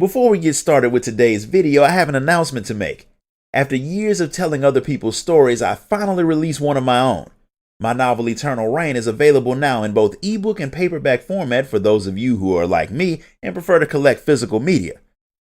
Before we get started with today's video, I have an announcement to make. After years of telling other people's stories, I finally released one of my own. My novel Eternal Reign is available now in both ebook and paperback format for those of you who are like me and prefer to collect physical media.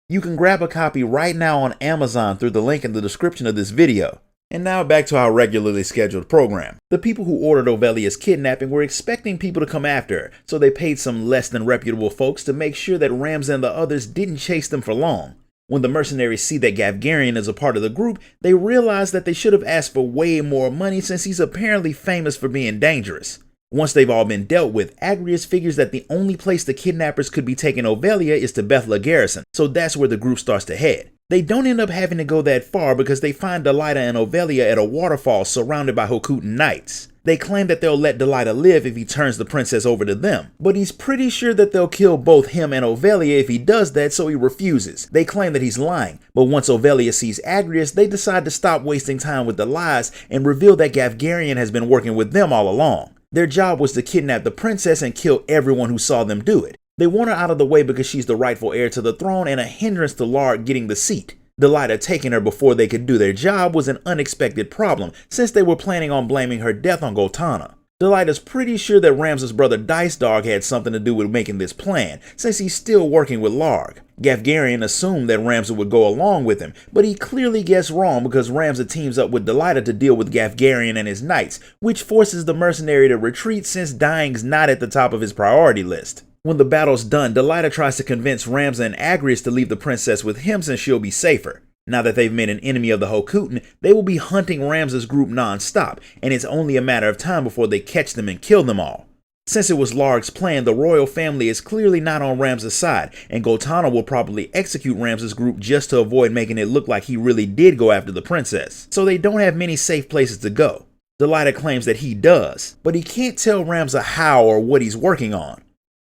You can grab a copy right now on Amazon through the link in the description of this video. And now back to our regularly scheduled program. The people who ordered Ovelia's kidnapping were expecting people to come after her, so they paid some less than reputable folks to make sure that Rams and the others didn't chase them for long. When the mercenaries see that Gavgarian is a part of the group, they realize that they should have asked for way more money since he's apparently famous for being dangerous. Once they've all been dealt with, Agrius figures that the only place the kidnappers could be taking Ovelia is to Bethla Garrison, so that's where the group starts to head. They don't end up having to go that far because they find Delita and Ovelia at a waterfall surrounded by Hokutan knights. They claim that they'll let Delita live if he turns the princess over to them, but he's pretty sure that they'll kill both him and Ovelia if he does that, so he refuses. They claim that he's lying, but once Ovelia sees Agrius, they decide to stop wasting time with the lies and reveal that Gavgarian has been working with them all along. Their job was to kidnap the princess and kill everyone who saw them do it. They want her out of the way because she's the rightful heir to the throne and a hindrance to Larg getting the seat. Delita taking her before they could do their job was an unexpected problem, since they were planning on blaming her death on Goltana. Delita's pretty sure that Rams's brother Dice Dog had something to do with making this plan, since he's still working with Larg. Gavgarian assumed that Ramza would go along with him, but he clearly guessed wrong because Ramza teams up with Delita to deal with Gavgarian and his knights, which forces the mercenary to retreat since dying's not at the top of his priority list. When the battle's done, Delita tries to convince Ramza and Agrius to leave the princess with him since she'll be safer. Now that they've made an enemy of the Hokutan, they will be hunting Ramza's group non-stop, and it's only a matter of time before they catch them and kill them all. Since it was Larg's plan, the royal family is clearly not on Ramza's side, and Goltana will probably execute Ramza's group just to avoid making it look like he really did go after the princess. So they don't have many safe places to go. Delita claims that he does, but he can't tell Ramza how or what he's working on.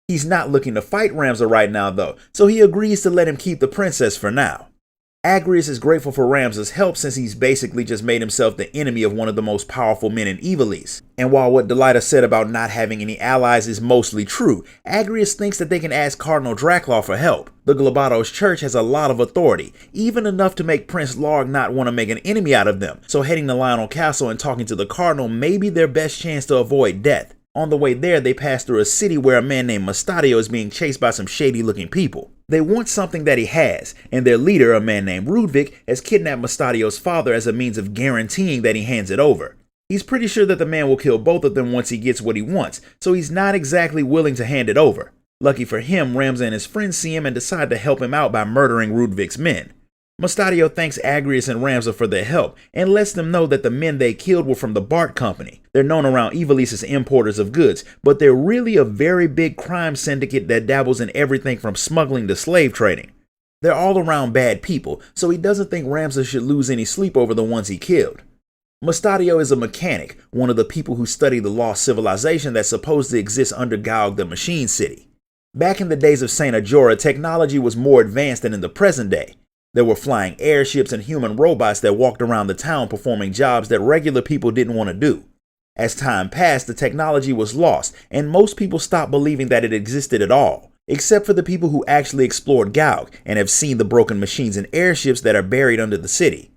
He's not looking to fight Ramza right now though, so he agrees to let him keep the princess for now. Agrius is grateful for Ramza's help since he's basically just made himself the enemy of one of the most powerful men in Ivalice. And while what Delita said about not having any allies is mostly true, Agrius thinks that they can ask Cardinal Draclaw for help. The Glabatos Church has a lot of authority, even enough to make Prince Larg not want to make an enemy out of them, so heading to Lionel Castle and talking to the Cardinal may be their best chance to avoid death. On the way there, they pass through a city where a man named Mustadio is being chased by some shady-looking people. They want something that he has, and their leader, a man named Rudvik, has kidnapped Mustadio's father as a means of guaranteeing that he hands it over. He's pretty sure that the man will kill both of them once he gets what he wants, so he's not exactly willing to hand it over. Lucky for him, Ramza and his friends see him and decide to help him out by murdering Rudvik's men. Mustadio thanks Agrius and Ramza for their help and lets them know that the men they killed were from the Bart Company. They're known around Ivalice as importers of goods, but they're really a very big crime syndicate that dabbles in everything from smuggling to slave trading. They're all around bad people, so he doesn't think Ramza should lose any sleep over the ones he killed. Mustadio is a mechanic, one of the people who study the lost civilization that's supposed to exist under Gaug the Machine City. Back in the days of Saint Ajora, technology was more advanced than in the present day. There were flying airships and human robots that walked around the town performing jobs that regular people didn't want to do. As time passed, the technology was lost, and most people stopped believing that it existed at all, except for the people who actually explored Gaug and have seen the broken machines and airships that are buried under the city.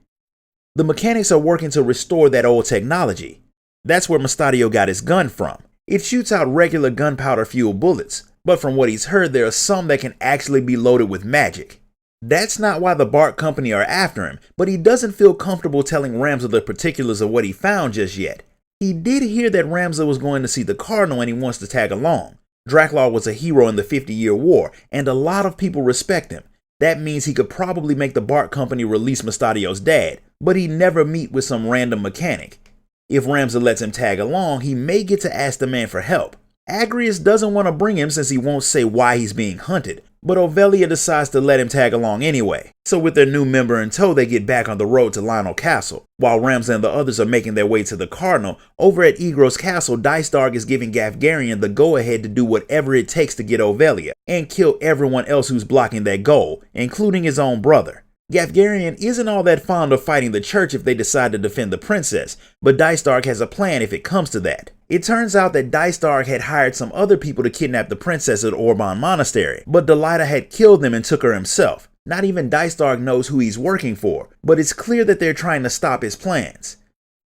The mechanics are working to restore that old technology. That's where Mustadio got his gun from. It shoots out regular gunpowder-fueled bullets, but from what he's heard, there are some that can actually be loaded with magic. That's not why the Bart Company are after him, but he doesn't feel comfortable telling Ramza the particulars of what he found just yet. He did hear that Ramza was going to see the Cardinal and he wants to tag along. Draclaw was a hero in the 50-Year War, and a lot of people respect him. That means he could probably make the Bart Company release Mustadio's dad, but he'd never meet with some random mechanic. If Ramza lets him tag along, he may get to ask the man for help. Agrius doesn't want to bring him since he won't say why he's being hunted, but Ovelia decides to let him tag along anyway. So with their new member in tow, they get back on the road to Lionel Castle. While Ramza and the others are making their way to the Cardinal, over at Egros Castle, Dice Dog is giving Gavgarian the go-ahead to do whatever it takes to get Ovelia, and kill everyone else who's blocking that goal, including his own brother. Gafgarian isn't all that fond of fighting the church if they decide to defend the princess, but Dystark has a plan if it comes to that. It turns out that Dystark had hired some other people to kidnap the princess at Orban Monastery, but Delilah had killed them and took her himself. Not even Dystark knows who he's working for, but it's clear that they're trying to stop his plans.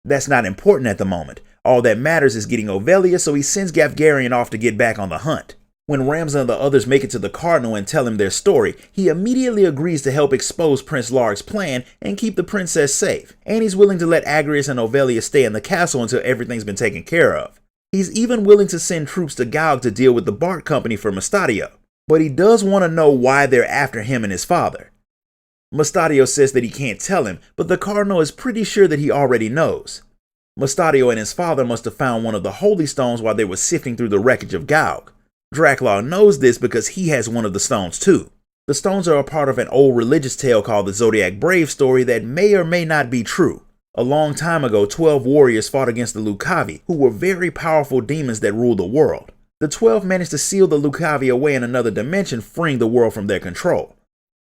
That's not important at the moment. All that matters is getting Ovelia, so he sends Gafgarian off to get back on the hunt. When Ramza and the others make it to the Cardinal and tell him their story, he immediately agrees to help expose Prince Larg's plan and keep the princess safe, and he's willing to let Agrias and Ovelia stay in the castle until everything's been taken care of. He's even willing to send troops to Gaug to deal with the Bart Company for Mustadio, but he does want to know why they're after him and his father. Mustadio says that he can't tell him, but the Cardinal is pretty sure that he already knows. Mustadio and his father must have found one of the Holy Stones while they were sifting through the wreckage of Gaug. Draculaw knows this because he has one of the stones too. The stones are a part of an old religious tale called the Zodiac Brave story that may or may not be true. A long time ago, 12 warriors fought against the Lucavi, who were very powerful demons that ruled the world. The 12 managed to seal the Lucavi away in another dimension, freeing the world from their control.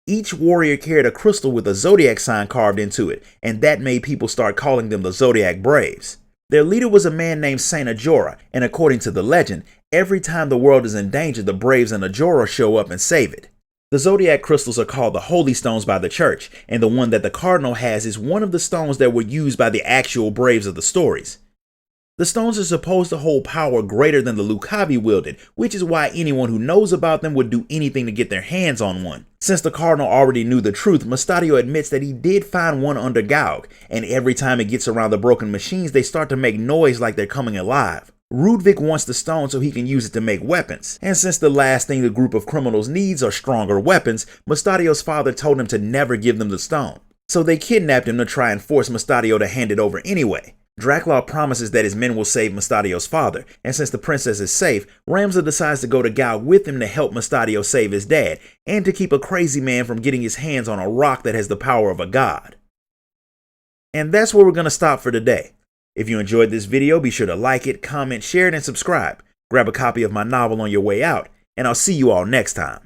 Each warrior carried a crystal with a zodiac sign carved into it, and that made people start calling them the Zodiac Braves. Their leader was a man named Saint Ajora, and according to the legend, every time the world is in danger, the Braves and Ajora show up and save it. The Zodiac crystals are called the Holy Stones by the church, and the one that the Cardinal has is one of the stones that were used by the actual Braves of the stories. The stones are supposed to hold power greater than the Lucavi wielded, which is why anyone who knows about them would do anything to get their hands on one. Since the Cardinal already knew the truth, Mustadio admits that he did find one under Gaug, and every time it gets around the broken machines, they start to make noise like they're coming alive. Rudvik wants the stone so he can use it to make weapons, and since the last thing the group of criminals needs are stronger weapons, Mustadio's father told him to never give them the stone. So they kidnapped him to try and force Mustadio to hand it over anyway. Draculaw promises that his men will save Mustadio's father, and since the princess is safe, Ramza decides to go to Gaug with him to help Mustadio save his dad, and to keep a crazy man from getting his hands on a rock that has the power of a god. And that's where we're going to stop for today. If you enjoyed this video, be sure to like it, comment, share it, and subscribe. Grab a copy of my novel on your way out, and I'll see you all next time.